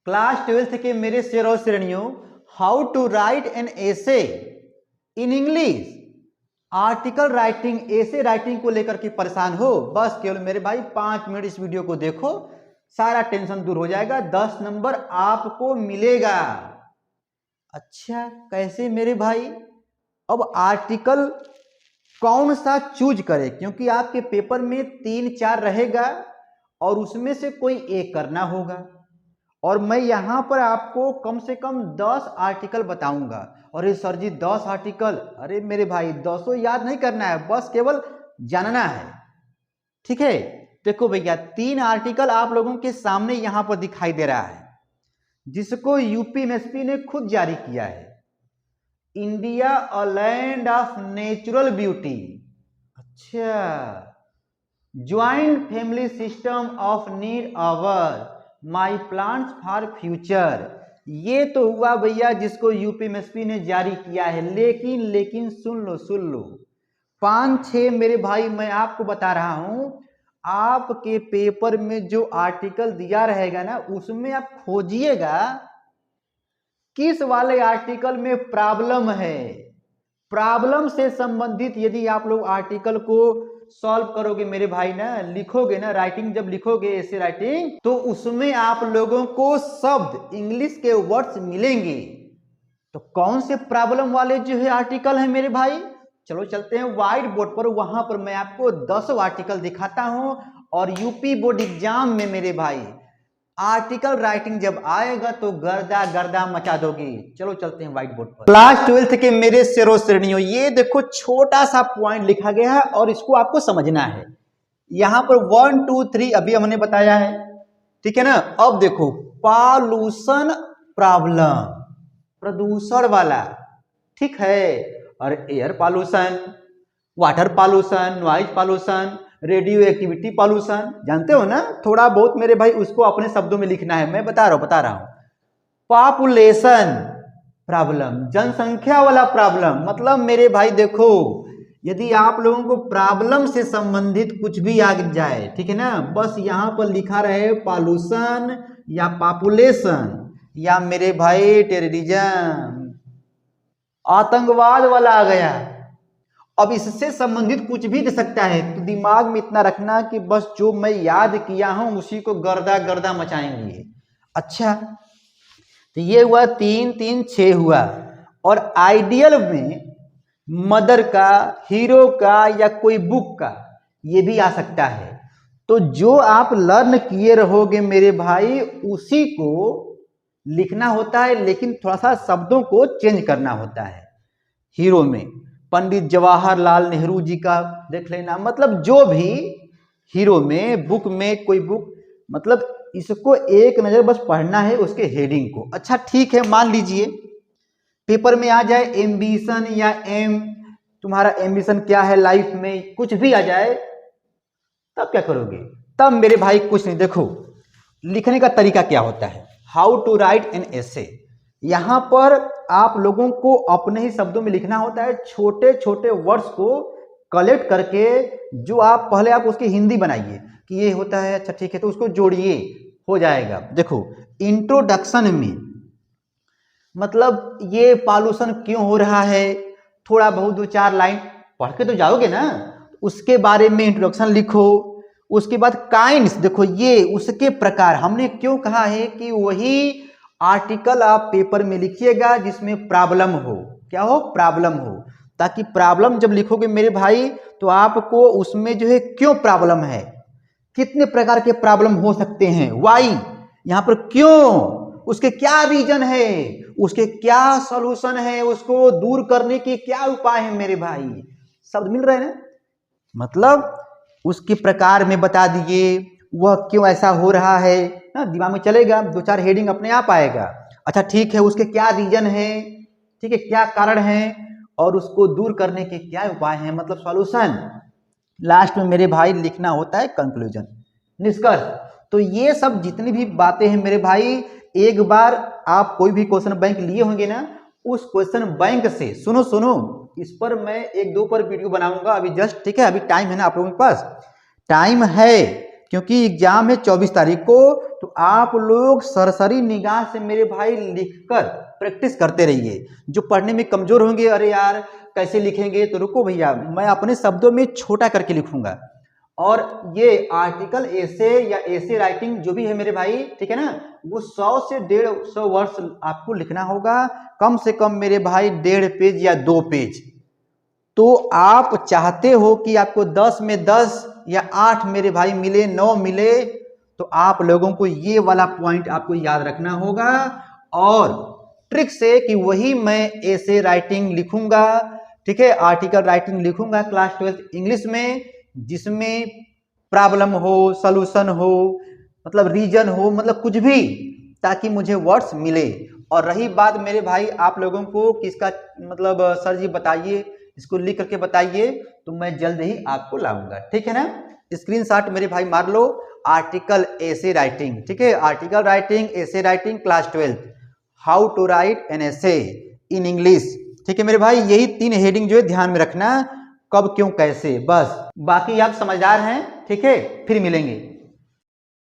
Class 12th के मेरे शेर और श्रेणियों, how to write an essay in English. Article writing, essay writing को लेकर के परेशान हो, बस केवल मेरे भाई 5 मिनट इस वीडियो को देखो, सारा टेंशन दूर हो जाएगा, 10 नंबर आपको मिलेगा। अच्छा कैसे मेरे भाई? अब आर्टिकल कौन सा चूज करें, क्योंकि आपके पेपर में 3-4 रहेगा और उसमें से कोई एक करना होगा, और मैं यहां पर आपको कम से कम 10 आर्टिकल बताऊंगा। अरे सर जी 10 आर्टिकल, अरे मेरे भाई 10 याद नहीं करना है, बस केवल जानना है, ठीक है। देखो भैया 3 आर्टिकल आप लोगों के सामने यहां पर दिखाई दे रहा है, जिसको यूपीएससी ने खुद जारी किया है। India a land of natural beauty, अच्छा, joint family system of need hour, my plans for future. ये तो हुआ भैया जिसको यूपीएससी ने जारी किया है, लेकिन सुन लो 5-6 मेरे भाई मैं आपको बता रहा हूं, आपके पेपर में जो आर्टिकल दिया रहेगा ना, उसमें आप खोजिएगा किस वाले आर्टिकल में प्रॉब्लम है। प्रॉब्लम से संबंधित यदि आप लोग आर्टिकल को सॉल्व करोगे मेरे भाई ना, लिखोगे ना, राइटिंग जब लिखोगे ऐसे राइटिंग, तो उसमें आप लोगों को शब्द इंग्लिश के वर्ड्स मिलेंगे। तो कौन से प्रॉब्लम वाले जो है आर्टिकल है मेरे भाई, चलो चलते हैं व्हाइट बोर्ड पर, वहां पर मैं आपको 10 आर्टिकल दिखाता हूं। और यूपी बोर्ड एग्जाम में मेरे भाई आर्टिकल राइटिंग जब आएगा तो गर्दा गर्दा मचा दोगे। चलो चलते हैं व्हाइट बोर्ड पर। क्लास 12th के मेरे शेरों श्रेणियों, ये देखो छोटा सा पॉइंट लिखा गया है और इसको आपको समझना है। यहां पर 1 2 3 अभी हमने बताया है, ठीक है ना। अब देखो पॉल्यूशन प्रॉब्लम, प्रदूषण वाला, ठीक है। और air pollution, water pollution, noise pollution, radio activity pollution, जानते हो ना थोड़ा बहुत मेरे भाई, उसको अपने शब्दों में लिखना है, मैं बता रहा हूं। पॉपुलेशन प्रॉब्लम, जनसंख्या वाला प्रॉब्लम, मतलब मेरे भाई देखो यदि आप लोगों को प्रॉब्लम से संबंधित कुछ भी आ जाए, ठीक है ना, बस यहां पर लिखा रहे पॉल्यूशन या पॉपुलेशन या मेरे भाई टेररिज्म, आतंकवाद वाला आ गया। अब इससे संबंधित कुछ भी दे सकता है, तो दिमाग में इतना रखना कि बस जो मैं याद किया हूं उसी को गर्दा गर्दा मचाएंगे। अच्छा तो ये हुआ 3 3 6 हुआ। और आइडियल में मदर का, हीरो का या कोई बुक का ये भी आ सकता है। तो जो आप लर्न किए रहोगे मेरे भाई उसी को लिखना होता है, लेकिन थोड़ा सा शब्दों को चेंज करना होता है। हीरो में पंडित जवाहरलाल नेहरू जी का देख लेना, मतलब जो भी हीरो में, बुक में कोई बुक, मतलब इसको एक नजर बस पढ़ना है उसके हेडिंग को। अच्छा ठीक है, मान लीजिए पेपर में आ जाए एम्बिशन या एम, तुम्हारा एम्बिशन क्या है लाइफ में, कुछ भी आ जाए, तब क्या करोगे? तब मेरे भाई कुछ नहीं, देखो लिखने का तरीका क्या होता है, how to write an essay. यहां पर आप लोगों को अपने ही शब्दों में लिखना होता है, छोटे छोटे वर्ड्स को कलेक्ट करके, जो आप पहले आप उसकी हिंदी बनाइए कि ये होता है, अच्छा ठीक है, तो उसको जोड़िए, हो जाएगा। देखो इंट्रोडक्शन में मतलब ये पॉल्यूशन क्यों हो रहा है, थोड़ा बहुत 2-4 लाइन पढ़ के तो जाओगे ना, उसके बारे में इंट्रोडक्शन लिखो। उसके बाद काइंड्स, देखो ये उसके प्रकार, हमने क्यों कहा है कि वही आर्टिकल आप पेपर में लिखिएगा जिसमें प्रॉब्लम हो, क्या हो, प्रॉब्लम हो, ताकि प्रॉब्लम जब लिखोगे मेरे भाई तो आपको उसमें जो है क्यों प्रॉब्लम है, कितने प्रकार के प्रॉब्लम हो सकते हैं, वाई, यहां पर क्यों, उसके क्या रीजन है, उसके क्या सॉल्यूशन है, उसको दूर करने के क्या उपाय है मेरे भाई, शब्द मिल रहे हैं ना। मतलब उसके प्रकार में बता दीजिए, वह क्यों ऐसा हो रहा है ना, दिमाग में चलेगा, 2-4 हेडिंग अपने आप आएगा। अच्छा ठीक है, उसके क्या रीजन है, ठीक है, क्या कारण है, और उसको दूर करने के क्या उपाय हैं, मतलब सॉल्यूशन। लास्ट में मेरे भाई लिखना होता है कंक्लूजन, निष्कर्ष। तो ये सब जितनी भी बातें हैं मेरे भाई, एक बार आप कोई भी क्वेश्चन बैंक लिए होंगे ना, उस क्वेश्चन बैंक से सुनो इस पर मैं 1-2 पर वीडियो बनाऊंगा अभी जस्ट, ठीक है, अभी टाइम है ना आप लोगों के पास, टाइम है क्योंकि एग्जाम है 24 तारीख को, तो आप लोग सरसरी निगाह से मेरे भाई लिखकर प्रैक्टिस करते रहिए। जो पढ़ने में कमजोर होंगे, अरे यार कैसे लिखेंगे, तो रुको भैया, मैं अपने शब्दों में छोटा करके लिखूंगा। और ये आर्टिकल एसे या एसे राइटिंग जो भी है मेरे भाई, ठीक है ना, वो 100 से 150 वर्ड्स आपको लिखना होगा, कम से कम मेरे भाई 1.5 पेज या 2 पेज। तो आप चाहते हो कि आपको 10 में 10 या 8 मेरे भाई मिले, 9 मिले, तो आप लोगों को ये वाला पॉइंट आपको याद रखना होगा। और ट्रिक से कि वही मैं एसे राइटिंग लिखूंगा, ठीक है, आर्टिकल राइटिंग लिखूंगा क्लास 12 इंग्लिश में, जिसमें प्रॉब्लम हो, सॉल्यूशन हो, मतलब रीजन हो, मतलब कुछ भी, ताकि मुझे वर्ड्स मिले। और रही बात मेरे भाई आप लोगों को किसका, मतलब सर जी बताइए, इसको लिख करके बताइए, तो मैं जल्द ही आपको लाऊंगा, ठीक है ना। स्क्रीनशॉट मेरे भाई मार लो, आर्टिकल एसे राइटिंग, ठीक है, article writing, essay writing class 12, how to write an essay in English, ठीक है मेरे भाई। यही 3 हेडिंग जो है ध्यान में रखना, कब क्यों कैसे, बस बाकी आप समझदार हैं, ठीक है, फिर मिलेंगे।